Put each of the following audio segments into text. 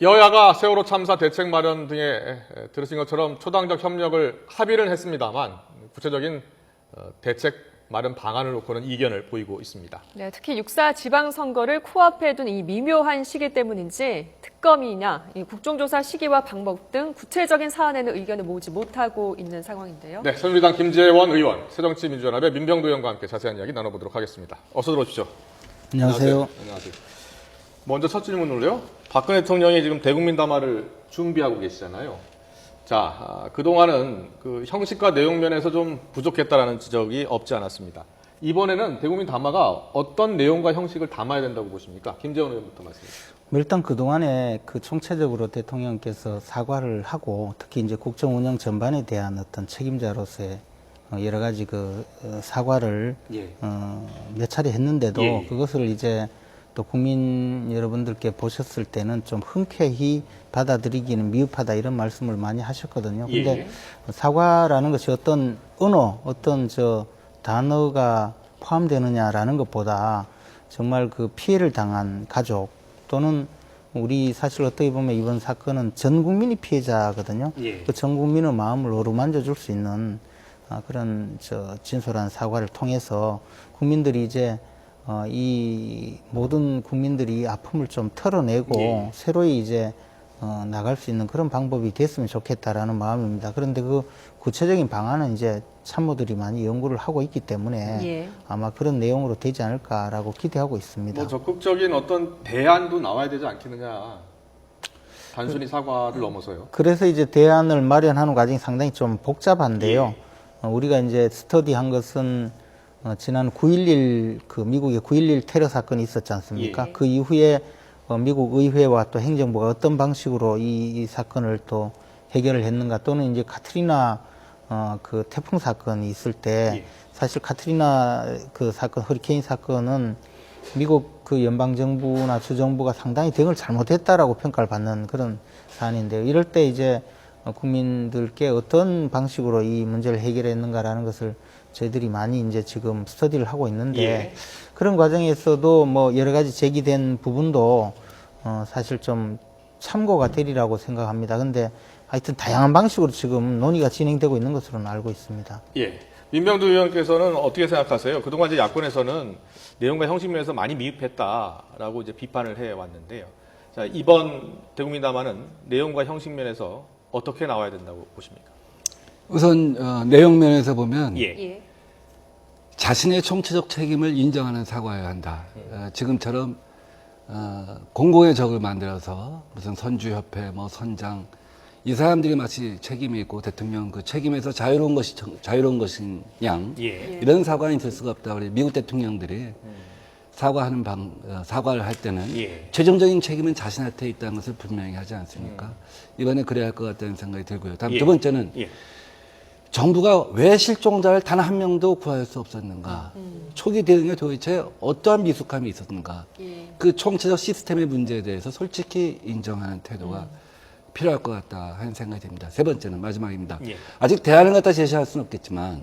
여야가 세월호 참사 대책 마련 등에 들으신 것처럼 초당적 협력을 합의를 했습니다만 구체적인 대책 마련 방안을 놓고는 이견을 보이고 있습니다. 네, 특히 6.4 지방선거를 코앞에 둔 이 미묘한 시기 때문인지 특검이냐, 이 국정조사 시기와 방법 등 구체적인 사안에는 의견을 모으지 못하고 있는 상황인데요. 네, 새누리당 김재원 의원, 새정치민주연합의 민병두 의원과 함께 자세한 이야기 나눠보도록 하겠습니다. 어서 들어오십시오. 안녕하세요. 안녕하세요. 먼저 첫 질문으로요. 박근혜 대통령이 지금 대국민 담화를 준비하고 계시잖아요. 자, 그동안은 그 형식과 내용 면에서 좀 부족했다라는 지적이 없지 않았습니다. 이번에는 대국민 담화가 어떤 내용과 형식을 담아야 된다고 보십니까? 김재원 의원부터 말씀해 주시죠. 일단 그동안에 그 총체적으로 대통령께서 사과를 하고 특히 이제 국정 운영 전반에 대한 어떤 책임자로서의 여러 가지 사과를 몇 차례 했는데도 그것을 이제 또 국민 여러분들께 보셨을 때는 좀 흔쾌히 받아들이기는 미흡하다 이런 말씀을 많이 하셨거든요. 근데 사과라는 것이 어떤 언어, 어떤 단어가 포함되느냐라는 것보다 정말 그 피해를 당한 가족 또는 우리 사실 어떻게 보면 이번 사건은 전 국민이 피해자거든요. 그 전 국민의 마음을 어루만져 줄 수 있는 그런 진솔한 사과를 통해서 국민들이 이제 이 모든 국민들이 아픔을 좀 털어내고 새로이 이제 나갈 수 있는 그런 방법이 됐으면 좋겠다라는 마음입니다. 그런데 그 구체적인 방안은 이제 참모들이 많이 연구를 하고 있기 때문에 아마 그런 내용으로 되지 않을까라고 기대하고 있습니다. 뭐 적극적인 어떤 대안도 나와야 되지 않겠느냐. 단순히 사과를 넘어서요. 그래서 이제 대안을 마련하는 과정이 상당히 좀 복잡한데요. 우리가 이제 스터디한 것은 지난 9.11 미국의 9.11 테러 사건이 있었지 않습니까? 그 이후에 미국 의회와 또 행정부가 어떤 방식으로 이 사건을 또 해결을 했는가 또는 이제 카트리나 그 태풍 사건이 있을 때 사실 카트리나 그 사건 허리케인 사건은 미국 그 연방 정부나 주 정부가 상당히 대응을 잘못했다라고 평가를 받는 그런 사안인데요. 이럴 때 이제 국민들께 어떤 방식으로 이 문제를 해결했는가라는 것을 저희들이 많이 이제 지금 스터디를 하고 있는데 그런 과정에서도 뭐 여러 가지 제기된 부분도 사실 좀 참고가 되리라고 생각합니다. 근데 하여튼 다양한 방식으로 지금 논의가 진행되고 있는 것으로는 알고 있습니다. 민병두 의원께서는 어떻게 생각하세요? 그동안 이제 야권에서는 내용과 형식 면에서 많이 미흡했다라고 이제 비판을 해 왔는데요. 자, 이번 대국민 담화는 내용과 형식 면에서 어떻게 나와야 된다고 보십니까? 우선 내용 면에서 보면 자신의 총체적 책임을 인정하는 사과여야 한다. 지금처럼 공공의 적을 만들어서 무슨 선주협회, 뭐 선장 이 사람들이 마치 책임이 있고 대통령 그 책임에서 자유로운 것인 양 이런 사과는 있을 수가 없다. 우리 미국 대통령들이 사과를 할 때는 최종적인 책임은 자신한테 있다는 것을 분명히 하지 않습니까? 이번에 그래야 할 것 같다는 생각이 들고요. 다음 두 번째는 정부가 왜 실종자를 단 한 명도 구할 수 없었는가? 초기 대응에 도대체 어떠한 미숙함이 있었는가? 그 총체적 시스템의 문제에 대해서 솔직히 인정하는 태도가 필요할 것 같다 하는 생각이 듭니다. 세 번째는 마지막입니다. 아직 대안을 갖다 제시할 수는 없겠지만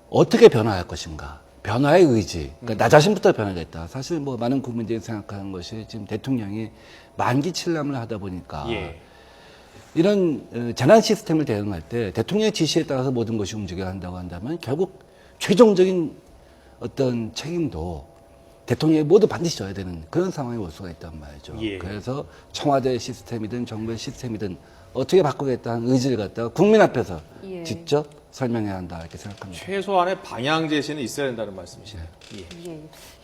어떻게 변화할 것인가? 변화의 의지. 그러니까 나 자신부터 변화겠다. 사실 뭐 많은 국민들이 생각하는 것이 지금 대통령이 만기 칠람을 하다 보니까 이런 재난 시스템을 대응할 때 대통령의 지시에 따라서 모든 것이 움직여야 한다고 한다면 결국 최종적인 어떤 책임도 대통령이 모두 반드시 져야 되는 그런 상황이 올 수가 있단 말이죠. 그래서 청와대 시스템이든 정부의 시스템이든 어떻게 바꾸겠다는 의지를 갖다가 국민 앞에서 직접 설명해야 한다 이렇게 생각합니다. 최소한의 방향 제시는 있어야 된다는 말씀이시네요.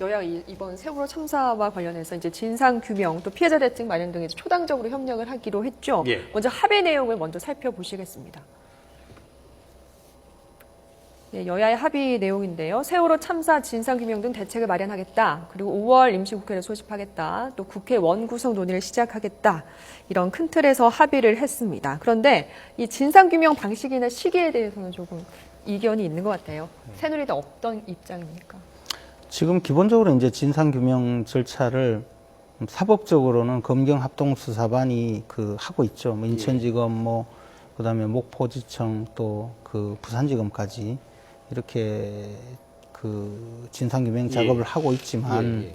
여야가 이번 세월호 참사와 관련해서 이제 진상 규명 또 피해자 대책 마련 등에 초당적으로 협력을 하기로 했죠. 먼저 합의 내용을 먼저 살펴보시겠습니다. 여야의 합의 내용인데요. 세월호 참사 진상규명 등 대책을 마련하겠다. 그리고 5월 임시국회를 소집하겠다. 또 국회 원구성 논의를 시작하겠다. 이런 큰 틀에서 합의를 했습니다. 그런데 이 진상규명 방식이나 시기에 대해서는 조금 이견이 있는 것 같아요. 새누리당 어떤 입장입니까? 지금 기본적으로 이제 진상규명 절차를 사법적으로는 검경합동수사반이 하고 있죠. 뭐 인천지검, 그다음에 목포지청 또 부산지검까지 이렇게 진상규명 작업을 하고 있지만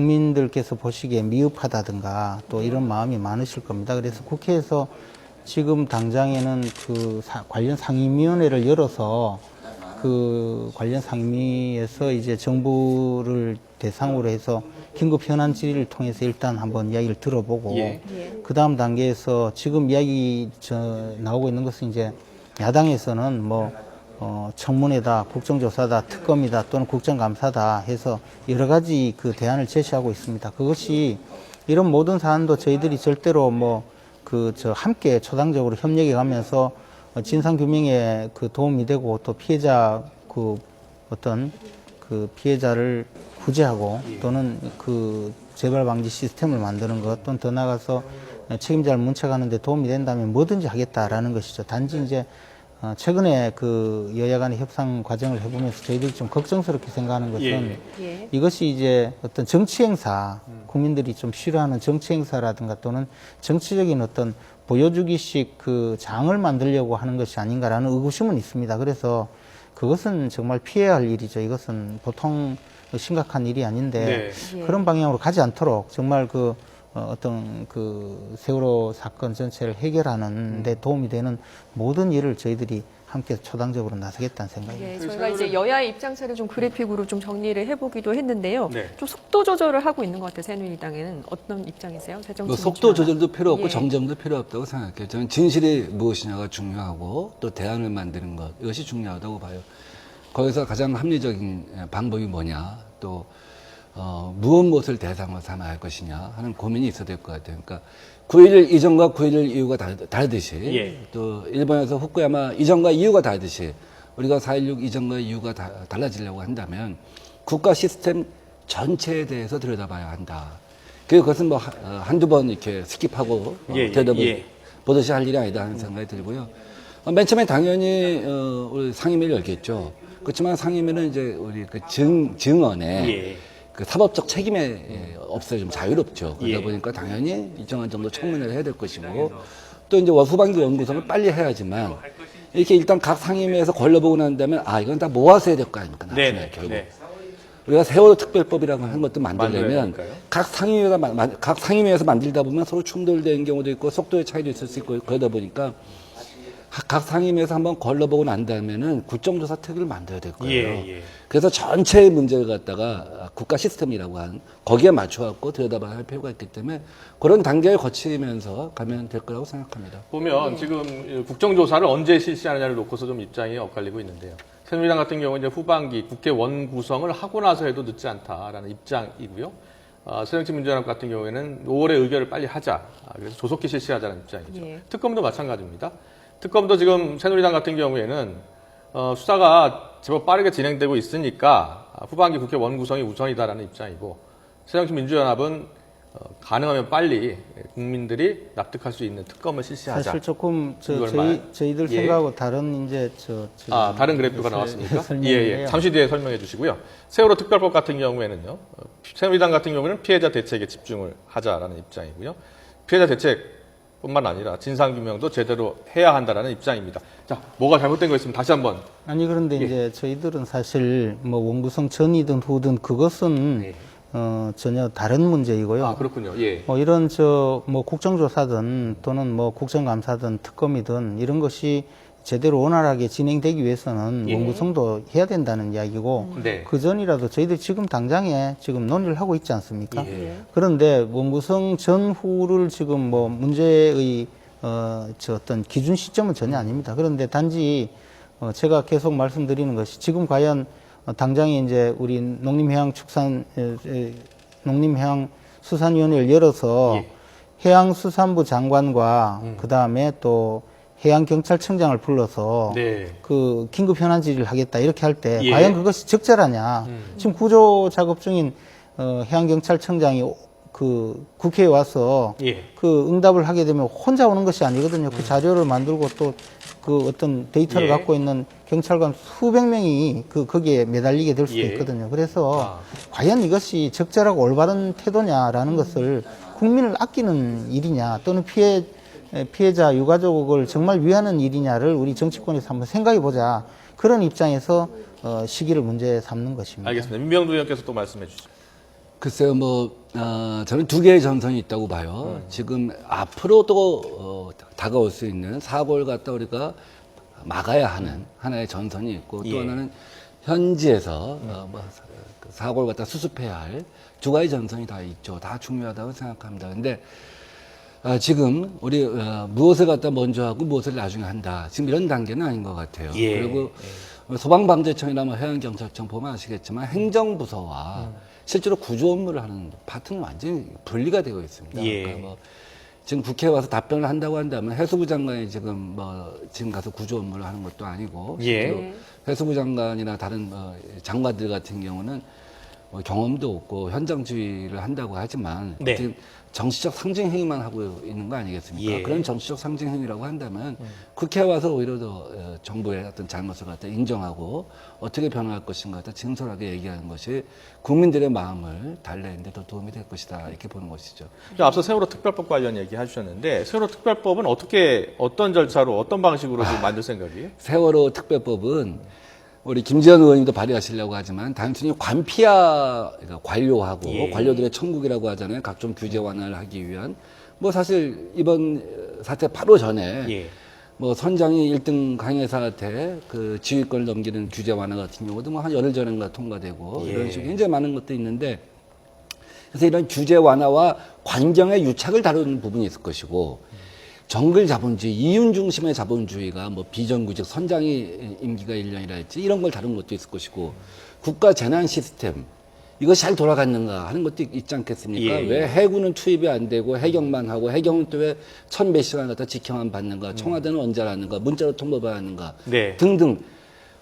국민들께서 보시기에 미흡하다든가 또 이런 마음이 많으실 겁니다. 그래서 국회에서 지금 당장에는 그 관련 상임위원회를 열어서 그 관련 상임위에서 이제 정부를 대상으로 해서 긴급 현안 질의를 통해서 일단 한번 이야기를 들어보고 예. 그 다음 단계에서 지금 이야기 나오고 있는 것은 이제 야당에서는 뭐 청문회다, 국정조사다, 특검이다 또는 국정감사다 해서 여러 가지 그 대안을 제시하고 있습니다. 그것이 이런 모든 사안도 저희들이 절대로 함께 초당적으로 협력해 가면서 진상 규명에 그 도움이 되고 또 피해자 그 어떤 그 피해자를 구제하고 또는 그 재발 방지 시스템을 만드는 것 또는 더 나아가서 책임자를 문책하는 데 도움이 된다면 뭐든지 하겠다라는 것이죠. 단지 이제 최근에 그 여야 간의 협상 과정을 해보면서 저희들이 좀 걱정스럽게 생각하는 것은 예. 이것이 이제 어떤 정치 행사, 국민들이 좀 싫어하는 정치 행사라든가 또는 정치적인 어떤 보여주기식 그 장을 만들려고 하는 것이 아닌가라는 의구심은 있습니다. 그래서 그것은 정말 피해야 할 일이죠. 이것은 보통 심각한 일이 아닌데 네. 그런 방향으로 가지 않도록 정말 그 어떤 그 세월호 사건 전체를 해결하는 데 도움이 되는 모든 일을 저희들이 함께 초당적으로 나서겠다는 생각입니다. 예, 저희가 이제 여야의 입장차를 좀 그래픽으로 좀 정리를 해보기도 했는데요. 네. 좀 속도 조절을 하고 있는 것 같아요. 새누리당에는 어떤 입장이세요? 뭐 속도 조절도 필요 없고 예. 정점도 필요 없다고 생각해요. 저는 진실이 무엇이냐가 중요하고 또 대안을 만드는 것 이것이 중요하다고 봐요. 거기서 가장 합리적인 방법이 뭐냐 또 무엇을 대상으로 삼아야 할 것이냐 하는 고민이 있어야 될 것 같아요. 그러니까 9.11 이전과 9.11 이후가 다르듯이 예. 또 일본에서 후쿠야마 이전과 이후가 다르듯이 우리가 4.16 이전과 이후가 달라지려고 한다면 국가 시스템 전체에 대해서 들여다봐야 한다. 그것은 뭐 한두 번 이렇게 스킵하고 들여다보듯이 할 일이 아니다 하는 생각이 들고요. 맨 처음에 당연히 우리 상임위를 열겠죠. 그렇지만 상임위는 이제 우리 그 증언에 그 사법적 책임에 없어요. 좀 자유롭죠. 그러다 보니까 당연히 일정한 정도 청문회를 해야 될 것이고 또 이제 후반기 원구성을 빨리 해야지만 이렇게 일단 각 상임위에서 걸러보고 난 다음에 이건 다 모아서 해야 될 거 아닙니까? 나중에 결국. 우리가 세월호 특별법이라고 하는 것도 만들려면 각 상임위에서 만들다 보면 서로 충돌되는 경우도 있고 속도의 차이도 있을 수 있고 그러다 보니까 각 상임위에서 한번 걸러보고 난 다음에는 국정조사 특위를 만들어야 될 거예요. 그래서 전체의 문제를 갖다가 국가 시스템이라고 하는 거기에 맞춰갖고 들여다봐야 할 필요가 있기 때문에 그런 단계를 거치면서 가면 될 거라고 생각합니다. 보면 지금 국정조사를 언제 실시하느냐를 놓고서 좀 입장이 엇갈리고 있는데요. 새누리당 같은 경우는 이제 후반기 국회 원구성을 하고 나서 해도 늦지 않다라는 입장이고요. 새정치민주연합 같은 경우에는 5월에 의결을 빨리 하자. 그래서 조속히 실시하자는 입장이죠. 예. 특검도 마찬가지입니다. 특검도 지금 새누리당 같은 경우에는 수사가 제법 빠르게 진행되고 있으니까 후반기 국회 원구성이 우선이다라는 입장이고 새정치민주연합은 가능하면 빨리 국민들이 납득할 수 있는 특검을 실시하자. 사실 조금 저희들 예. 생각하고 다른 이제 다른 그래프가 나왔습니까? 설명인데요. 잠시 뒤에 설명해 주시고요. 세월호 특별법 같은 경우에는요. 새누리당 같은 경우에는 피해자 대책에 집중을 하자라는 입장이고요. 피해자 대책뿐만 아니라 진상규명도 제대로 해야 한다라는 입장입니다. 자, 뭐가 잘못된 거 있으면 다시 한번. 아니 그런데 이제 저희들은 사실 뭐 원구성 전이든 후든 그것은 전혀 다른 문제이고요. 그렇군요. 예. 이런 뭐 국정조사든 또는 뭐 국정감사든 특검이든 이런 것이 제대로 원활하게 진행되기 위해서는 원구성도 해야 된다는 이야기고 네. 그 전이라도 저희들 지금 당장에 지금 논의를 하고 있지 않습니까? 예. 그런데 원구성 전후를 지금 뭐 문제의 어떤 기준 시점은 전혀 아닙니다. 그런데 단지 제가 계속 말씀드리는 것이 지금 과연 당장에 이제 우리 농림해양수산위원회를 열어서 해양수산부 장관과 그 다음에 또 해양경찰청장을 불러서 그 긴급 현안 질의를 하겠다 이렇게 할 때 과연 그것이 적절하냐? 지금 구조 작업 중인 해양경찰청장이 그 국회에 와서 그 응답을 하게 되면 혼자 오는 것이 아니거든요. 그 자료를 만들고 또 그 어떤 데이터를 갖고 있는 경찰관 수백 명이 거기에 매달리게 될 수도 있거든요. 그래서 과연 이것이 적절하고 올바른 태도냐라는 것을 국민을 아끼는 일이냐 또는 피해자 유가족을 정말 위하는 일이냐를 우리 정치권에서 한번 생각해 보자. 그런 입장에서 시기를 문제 삼는 것입니다. 알겠습니다. 민병두 의원께서 또 말씀해 주시죠. 글쎄요, 저는 두 개의 전선이 있다고 봐요. 지금 앞으로도 다가올 수 있는 사고를 갖다 우리가 막아야 하는 하나의 전선이 있고 또 예. 하나는 현지에서 그 사고를 갖다 수습해야 할 두 가지 전선이 다 있죠. 다 중요하다고 생각합니다. 근데 지금 우리 무엇을 갖다 먼저 하고 무엇을 나중에 한다. 지금 이런 단계는 아닌 것 같아요. 예. 그리고 소방방재청이나 해양경찰청 보면 아시겠지만 행정부서와 실제로 구조 업무를 하는 파트는 완전히 분리가 되어 있습니다. 예. 그러니까 지금 국회에 와서 답변을 한다고 한다면 해수부 장관이 지금 지금 가서 구조 업무를 하는 것도 아니고 예. 실제로 해수부 장관이나 다른 장관들 같은 경우는 경험도 없고 현장 지휘를 한다고 하지만 네. 지금 정치적 상징 행위만 하고 있는 거 아니겠습니까? 예. 그런 정치적 상징 행위라고 한다면 국회에 와서 오히려 더 정부의 어떤 잘못을 갖다 인정하고 어떻게 변화할 것인가 갖다 진솔하게 얘기하는 것이 국민들의 마음을 달래는데 더 도움이 될 것이다 이렇게 보는 것이죠. 앞서 세월호 특별법 관련 얘기 해주셨는데 세월호 특별법은 어떤 절차로 어떤 방식으로 지금 만들 생각이에요? 세월호 특별법은 우리 김지현 의원님도 발의하시려고 하지만 단순히 관피하 그러니까 관료하고 예. 관료들의 천국이라고 하잖아요. 각종 규제 완화를 하기 위한 사실 이번 사태 바로 전에 예. 선장이 1등 강의사한테 그 지휘권을 넘기는 규제 완화 같은 경우도 한 열흘 전인가 통과되고 예. 이런 식으로 굉장히 많은 것도 있는데 그래서 이런 규제 완화와 관경의 유착을 다루는 부분이 있을 것이고 정글 자본주의, 이윤 중심의 자본주의가 비정규직 선장이 임기가 1년이라 했지 이런 걸 다룬 것도 있을 것이고 국가 재난 시스템 이것이 잘 돌아갔는가 하는 것도 있지 않겠습니까? 예. 왜 해군은 투입이 안 되고 해경만 하고 해경은 또 왜 1000몇 시간 갖다 지켜만 받는가? 청와대는 언제 하는가? 문자로 통보가 하는가? 네. 등등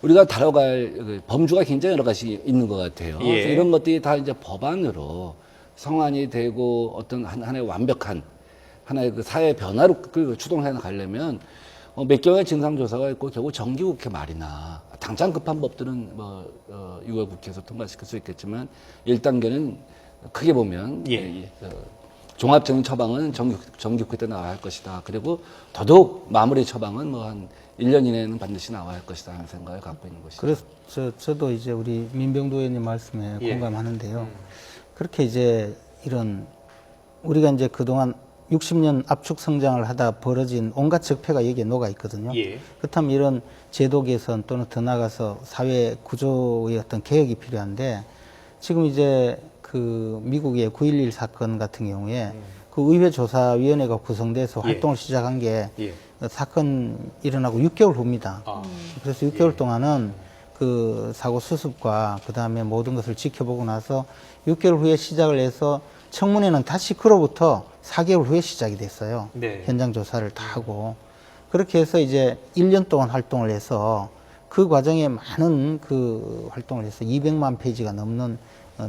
우리가 다뤄갈 범주가 굉장히 여러 가지 있는 것 같아요. 예. 그래서 이런 것들이 다 이제 법안으로 성안이 되고 어떤 하나의 완벽한 하나의 그 사회 변화로 추동해 가려면 몇 개월의 진상조사가 있고 결국 정기국회 말이나 당장 급한 법들은 6월 국회에서 통과시킬 수 있겠지만 1단계는 크게 보면 예. 종합적인 처방은 정기국회 때 나와야 할 것이다. 그리고 더더욱 마무리 처방은 한 1년 이내에는 반드시 나와야 할 것이다 하는 생각을 갖고 있는 것이죠. 그래서 저도 이제 우리 민병도 의원님 말씀에 예. 공감하는데요. 그렇게 이제 우리가 이제 그동안 60년 압축 성장을 하다 벌어진 온갖 적폐가 여기에 녹아 있거든요. 예. 그렇다면 이런 제도 개선 또는 더 나아가서 사회 구조의 어떤 개혁이 필요한데 지금 이제 그 미국의 9.11 사건 같은 경우에 그 의회조사위원회가 구성돼서 예. 활동을 시작한 게 예. 사건 일어나고 6개월 후입니다. 그래서 6개월 동안은 그 사고 수습과 그 다음에 모든 것을 지켜보고 나서 6개월 후에 시작을 해서 청문회는 다시 그로부터 4개월 후에 시작이 됐어요. 네. 현장 조사를 다 하고. 그렇게 해서 이제 1년 동안 활동을 해서 그 과정에 많은 그 활동을 해서 200만 페이지가 넘는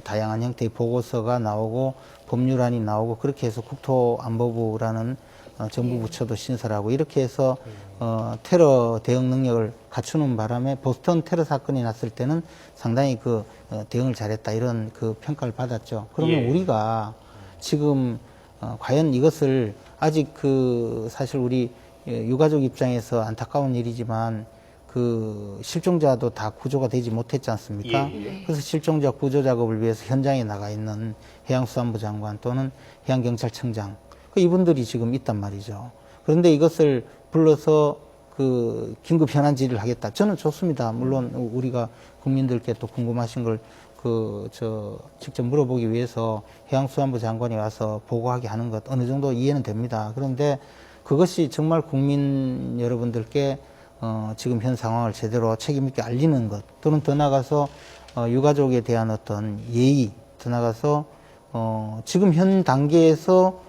다양한 형태의 보고서가 나오고 법률안이 나오고 그렇게 해서 국토안보부라는 정부 부처도 신설하고 이렇게 해서 테러 대응 능력을 갖추는 바람에 보스턴 테러 사건이 났을 때는 상당히 그 대응을 잘했다 이런 그 평가를 받았죠. 그러면 예. 우리가 지금 과연 이것을 아직 사실 우리 유가족 입장에서 안타까운 일이지만 그 실종자도 다 구조가 되지 못했지 않습니까? 예. 그래서 실종자 구조 작업을 위해서 현장에 나가 있는 해양수산부 장관 또는 해양경찰청장 이분들이 지금 있단 말이죠. 그런데 이것을 불러서 그 긴급 현안 질의를 하겠다. 저는 좋습니다. 물론 우리가 국민들께 또 궁금하신 걸 직접 물어보기 위해서 해양수산부 장관이 와서 보고하게 하는 것 어느 정도 이해는 됩니다. 그런데 그것이 정말 국민 여러분들께 지금 현 상황을 제대로 책임있게 알리는 것 또는 더 나아가서 유가족에 대한 어떤 예의 더 나아가서 지금 현 단계에서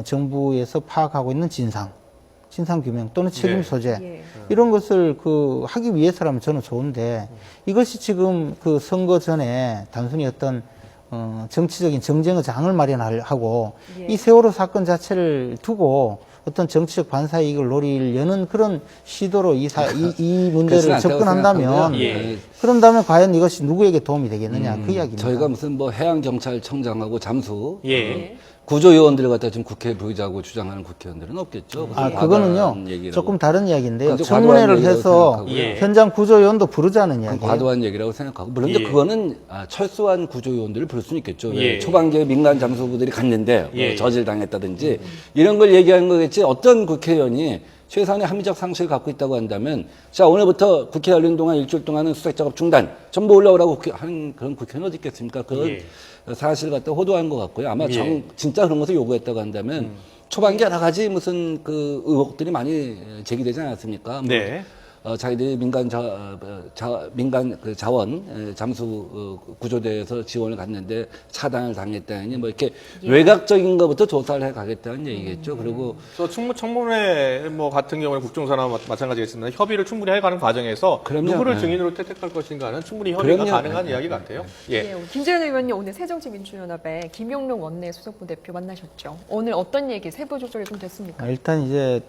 정부에서 파악하고 있는 진상 규명 또는 책임 소재 예. 이런 것을 하기 위해서라면 저는 좋은데 이것이 지금 그 선거 전에 단순히 어떤 정치적인 정쟁의 장을 마련하고 예. 이 세월호 사건 자체를 두고 어떤 정치적 반사이익을 노리려는 그런 시도로 이 문제를 그렇진 않다고 접근한다면 생각하고요. 예. 그런다면 과연 이것이 누구에게 도움이 되겠느냐 그 이야기입니다. 저희가 무슨 해양경찰청장하고 잠수 예. 구조요원들을 갖다 지금 국회에 보이자고 주장하는 국회의원들은 없겠죠. 아, 그것은 그거는요, 과도한 얘기라고. 조금 다른 이야기인데요. 그건 좀 청문회를 과도한 얘기라고 해서 생각하고요. 예. 현장 구조요원도 부르자는 그건 이야기예요. 과도한 얘기라고 생각하고 물론 예. 그거는 철수한 구조요원들을 부를 수는 있겠죠. 예. 왜 초반기에 민간 잠수부들이 갔는데 예. 저질당했다든지 이런 걸 얘기하는 거겠지. 어떤 국회의원이 최소한의 합리적 상식을 갖고 있다고 한다면 자 오늘부터 국회 열린 동안 일주일 동안은 수색작업 중단 전부 올라오라고 하는 그런 국회의원 어디 있겠습니까? 그건 예. 사실 갖다 호도한 것 같고요. 아마 예. 진짜 그런 것을 요구했다고 한다면 초반기 여러 가지 무슨 그 의혹들이 많이 제기되지 않았습니까? 뭐 네. 자기들이 민간 민간 그 자원 잠수 구조대에서 지원을 갔는데 차단을 당했다니 뭐 이렇게 외곽적인 것부터 조사를 해 가겠다는 얘기겠죠. 그리고 그래서 청문회 뭐 같은 경우는 국정사나 마찬가지겠습니다. 협의를 충분히 해가는 과정에서 그럼요. 누구를 네. 증인으로 택할 것인가는 충분히 협의가 그럼요. 가능한 네. 이야기 같아요. 예. 예, 김재현 의원님 오늘 새정치민주연합의 김용룡 원내 소속부 대표 만나셨죠. 오늘 어떤 얘기 세부 조절이 좀 됐습니까? 일단 이제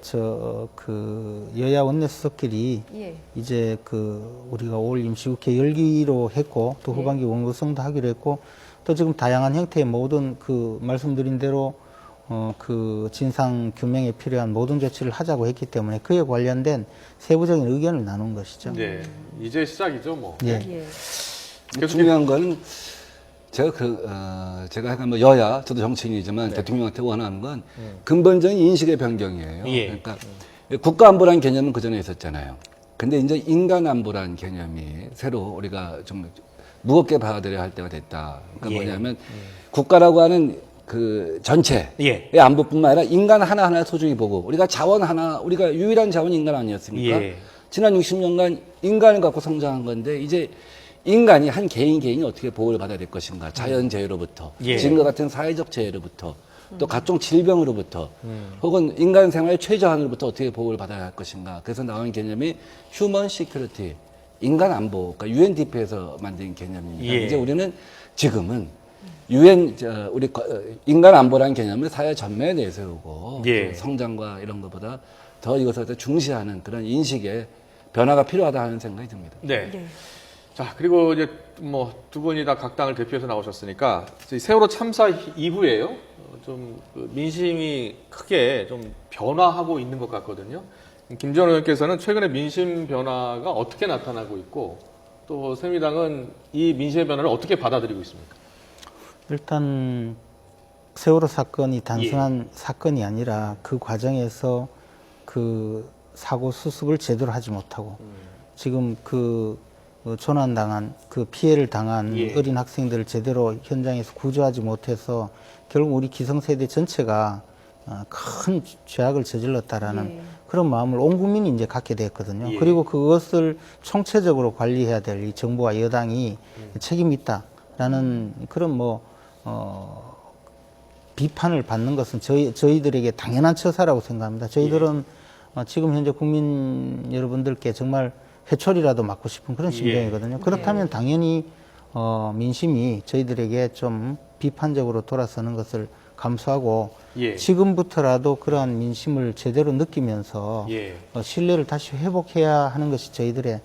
그 여야 원내수석끼리 예. 이제 그 우리가 5월 임시국회 열기로 했고 또 후반기 원구성도 하기로 했고 또 지금 다양한 형태의 모든 그 말씀드린 대로 그 진상 규명에 필요한 모든 조치를 하자고 했기 때문에 그에 관련된 세부적인 의견을 나눈 것이죠. 네. 이제 시작이죠, 뭐. 예. 예. 중요한 건 제가 제가 약간 뭐 여야 저도 정치인이지만 대통령한테 원하는 건 근본적인 인식의 변경이에요. 예. 그러니까 국가안보라는 개념은 그 전에 있었잖아요. 근데 이제 인간안보라는 개념이 새로 우리가 좀 무겁게 받아들여야 할 때가 됐다. 그러니까 예. 뭐냐면 국가라고 하는 그 전체의 예. 안보뿐만 아니라 인간 하나하나 소중히 보고 우리가 자원 하나, 우리가 유일한 자원이 인간 아니었습니까? 예. 지난 60년간 인간을 갖고 성장한 건데 이제 인간이 한 개인이 어떻게 보호를 받아야 될 것인가. 자연재해로부터, 예. 지금과 같은 사회적 재해로부터, 또 각종 질병으로부터, 혹은 인간 생활의 최저한으로부터 어떻게 보호를 받아야 할 것인가. 그래서 나온 개념이 휴먼 시큐리티, 인간 안보, 그러니까 UNDP에서 만든 개념입니다. 예. 이제 우리는 지금은 우리 인간 안보라는 개념을 사회 전면에 내세우고 예. 성장과 이런 것보다 더 이것을 중시하는 그런 인식의 변화가 필요하다 하는 생각이 듭니다. 네. 예. 자, 그리고 이제 뭐 두 분이 다 각 당을 대표해서 나오셨으니까 이 세월호 참사 이후에요. 좀그 민심이 크게 좀 변화하고 있는 것 같거든요. 김재원 의원께서는 최근에 민심 변화가 어떻게 나타나고 있고 또 새누리당은 이 민심의 변화를 어떻게 받아들이고 있습니까? 일단 세월호 사건이 단순한 사건이 아니라 그 과정에서 그 사고 수습을 제대로 하지 못하고 지금 그 조난당한 그 피해를 당한 예. 어린 학생들을 제대로 현장에서 구조하지 못해서 결국 우리 기성세대 전체가 큰 죄악을 저질렀다라는 예. 그런 마음을 온 국민이 이제 갖게 됐거든요. 예. 그리고 그것을 총체적으로 관리해야 될 이 정부와 여당이 책임이 있다라는 그런 비판을 받는 것은 저희들에게 당연한 처사라고 생각합니다. 저희들은 지금 현재 국민 여러분들께 정말 회초리라도 맞고 싶은 그런 심정이거든요. 그렇다면 당연히 민심이 저희들에게 좀 비판적으로 돌아서는 것을 감수하고 예. 지금부터라도 그러한 민심을 제대로 느끼면서 예. 신뢰를 다시 회복해야 하는 것이 저희들의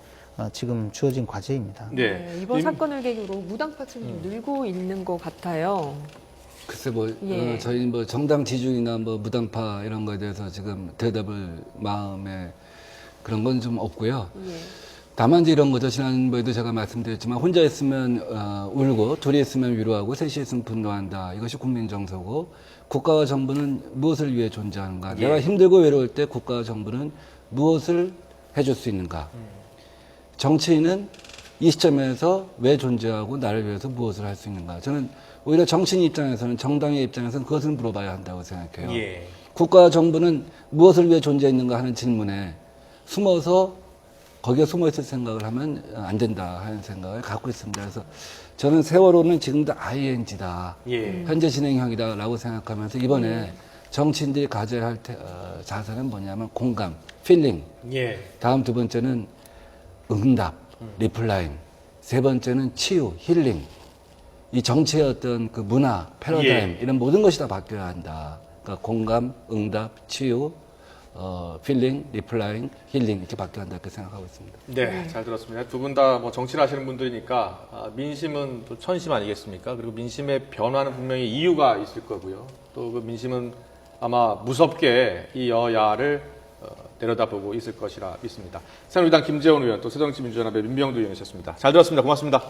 지금 주어진 과제입니다. 네. 이번 사건을 계기로 무당파층이 좀 늘고 있는 것 같아요. 글쎄 뭐 예. 저희 뭐 정당 지중이나 뭐 무당파 이런 거에 대해서 지금 대답을 마음에 그런 건 좀 없고요. 예. 다만 이제 이런 거죠. 지난번에도 제가 말씀드렸지만 혼자 있으면 울고 둘이 있으면 위로하고 셋이 있으면 분노한다. 이것이 국민 정서고 국가와 정부는 무엇을 위해 존재하는가. 내가 힘들고 외로울 때 국가와 정부는 무엇을 해줄 수 있는가. 정치인은 이 시점에서 왜 존재하고 나를 위해서 무엇을 할 수 있는가. 저는 오히려 정치인 입장에서는 정당의 입장에서는 그것을 물어봐야 한다고 생각해요. 예. 국가와 정부는 무엇을 위해 존재했는가 하는 질문에 거기에 숨어 있을 생각을 하면 안 된다 하는 생각을 갖고 있습니다. 그래서 저는 세월호는 지금도 ING다. 예. 현재 진행형이다라고 생각하면서 이번에 정치인들이 가져야 할 자세는 뭐냐면 공감, 필링. 예. 다음 두 번째는 응답, 리플라잉. 세 번째는 치유, 힐링. 이 정치의 어떤 그 문화, 패러다임 예. 이런 모든 것이 다 바뀌어야 한다. 그러니까 공감, 응답, 치유, 필링, 리플라잉, 힐링 이렇게 바뀌어야 한다 이렇게 생각하고 있습니다. 네, 잘 들었습니다. 두 분 다 뭐 정치를 하시는 분들이니까 민심은 또 천심 아니겠습니까? 그리고 민심의 변화는 분명히 이유가 있을 거고요. 또 그 민심은 아마 무섭게 이 여야를 내려다보고 있을 것이라 믿습니다. 새누리당 김재원 의원, 또 새정치민주연합의 민병두 의원이셨습니다. 잘 들었습니다. 고맙습니다.